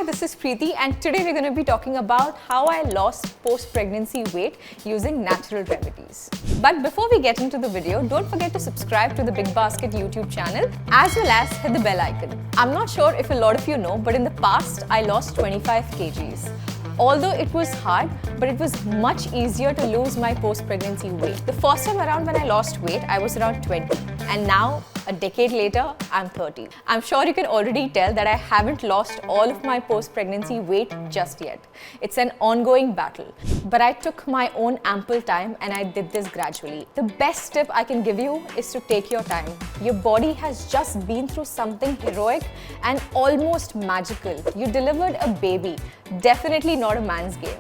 this is Preeti and today we're going to be talking about how I lost post-pregnancy weight using natural remedies. But before we get into the video, don't forget to subscribe to the BigBasket YouTube channel as well as hit the bell icon. I'm not sure if a lot of you know, but in the past I lost 25 kgs. Although it was hard, but it was much easier to lose my post-pregnancy weight. The first time around when I lost weight, I was around 20 and now a decade later, I'm 30. I'm sure you can already tell that I haven't lost all of my post-pregnancy weight just yet. It's an ongoing battle. But I took my own ample time and I did this gradually. The best tip I can give you is to take your time. Your body has just been through something heroic and almost magical. You delivered a baby, definitely not a man's game.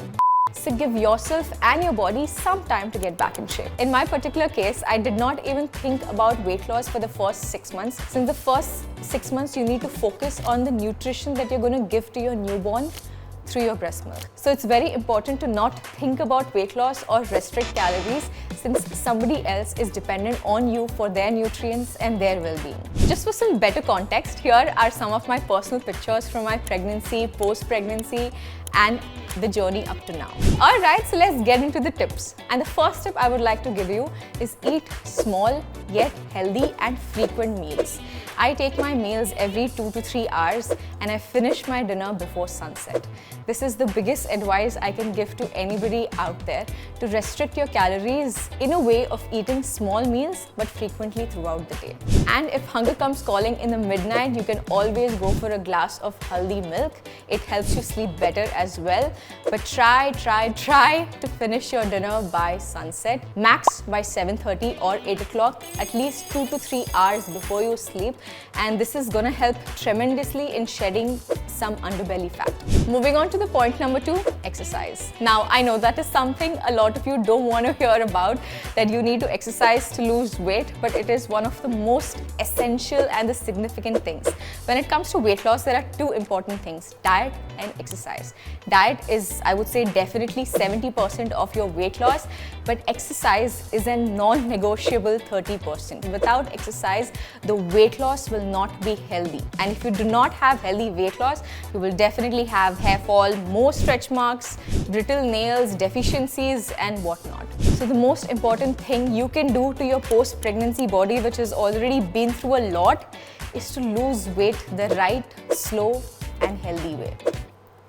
So give yourself and your body some time to get back in shape. In my particular case, I did not even think about weight loss for the first 6 months. Since the first 6 months, you need to focus on the nutrition that you're going to give to your newborn through your breast milk. So it's very important to not think about weight loss or restrict calories since somebody else is dependent on you for their nutrients and their well-being. Just for some better context, here are some of my personal pictures from my pregnancy, post-pregnancy and the journey up to now. Alright, so let's get into the tips. And the first tip I would like to give you is eat small yet healthy and frequent meals. I take my meals every 2 to 3 hours and I finish my dinner before sunset. This is the biggest advice I can give to anybody out there, to restrict your calories in a way of eating small meals but frequently throughout the day. And if hunger comes calling in the midnight, you can always go for a glass of haldi milk. It helps you sleep better as well. But try to finish your dinner by sunset, max by 7:30 or 8 o'clock, at least 2 to 3 hours before you sleep. And this is gonna help tremendously in shedding some underbelly fat. Moving on to the point number 2, exercise. Now, I know that is something a lot of you don't want to hear about, that you need to exercise to lose weight, but it is one of the most essential and the significant things. When it comes to weight loss, there are 2 important things, diet and exercise. Diet is, I would say, definitely 70% of your weight loss, but exercise is a non-negotiable 30%. Without exercise, the weight loss will not be healthy. And if you do not have healthy weight loss, you will definitely have hair fall, more stretch marks, brittle nails, deficiencies and whatnot. So the most important thing you can do to your post-pregnancy body, which has already been through a lot, is to lose weight the right, slow and healthy way.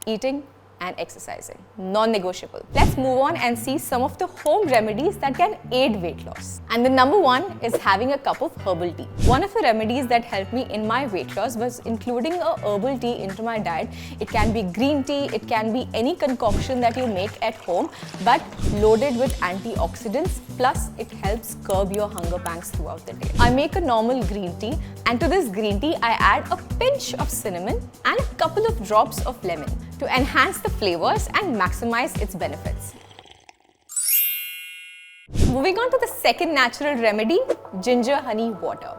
Eating and exercising, non-negotiable. Let's move on and see some of the home remedies that can aid weight loss. And the number 1 is having a cup of herbal tea. One of the remedies that helped me in my weight loss was including a herbal tea into my diet. It can be green tea, it can be any concoction that you make at home, but loaded with antioxidants, plus it helps curb your hunger pangs throughout the day. I make a normal green tea, and to this green tea I add a pinch of cinnamon and a couple of drops of lemon to enhance the flavors and maximize its benefits. Moving on to the second natural remedy, ginger honey water.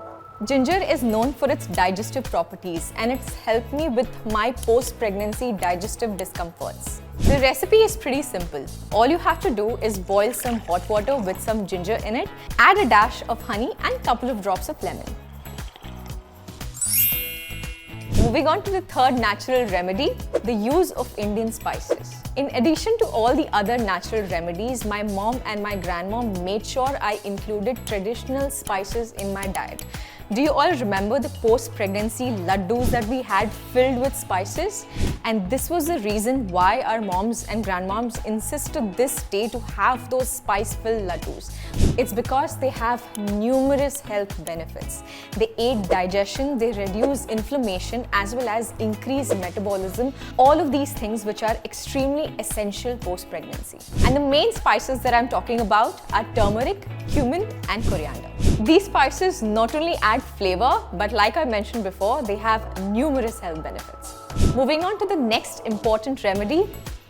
Ginger is known for its digestive properties and it's helped me with my post-pregnancy digestive discomforts. The recipe is pretty simple. All you have to do is boil some hot water with some ginger in it, add a dash of honey and a couple of drops of lemon. Moving on to the third natural remedy, the use of Indian spices. In addition to all the other natural remedies, my mom and my grandmom made sure I included traditional spices in my diet. Do you all remember the post-pregnancy laddus that we had filled with spices? And this was the reason why our moms and grandmoms insist to this day to have those spice-filled laddus. It's because they have numerous health benefits. They aid digestion, they reduce inflammation as well as increase metabolism. All of these things which are extremely essential post-pregnancy. And the main spices that I'm talking about are turmeric, cumin and coriander. These spices not only add flavor, but like I mentioned before, they have numerous health benefits. Moving on to the next important remedy,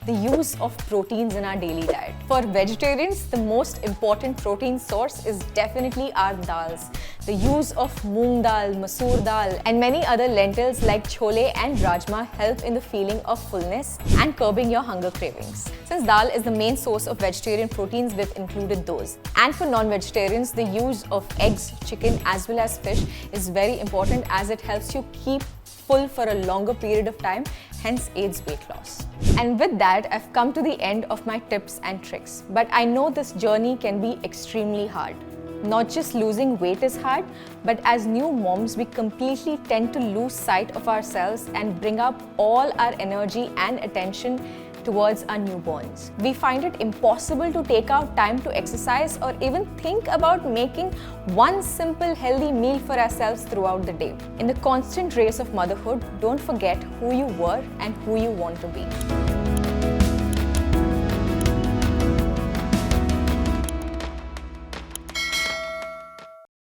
the use of proteins in our daily diet. For vegetarians, the most important protein source is definitely our dals. The use of Moong Dal, Masoor Dal and many other lentils like Chole and Rajma help in the feeling of fullness and curbing your hunger cravings. Since dal is the main source of vegetarian proteins, we've included those. And for non-vegetarians, the use of eggs, chicken as well as fish is very important as it helps you keep full for a longer period of time, hence aids weight loss. And with that, I've come to the end of my tips and tricks. But I know this journey can be extremely hard. Not just losing weight is hard, but as new moms, we completely tend to lose sight of ourselves and bring up all our energy and attention towards our newborns. We find it impossible to take out time to exercise or even think about making one simple healthy meal for ourselves throughout the day. In the constant race of motherhood, don't forget who you were and who you want to be.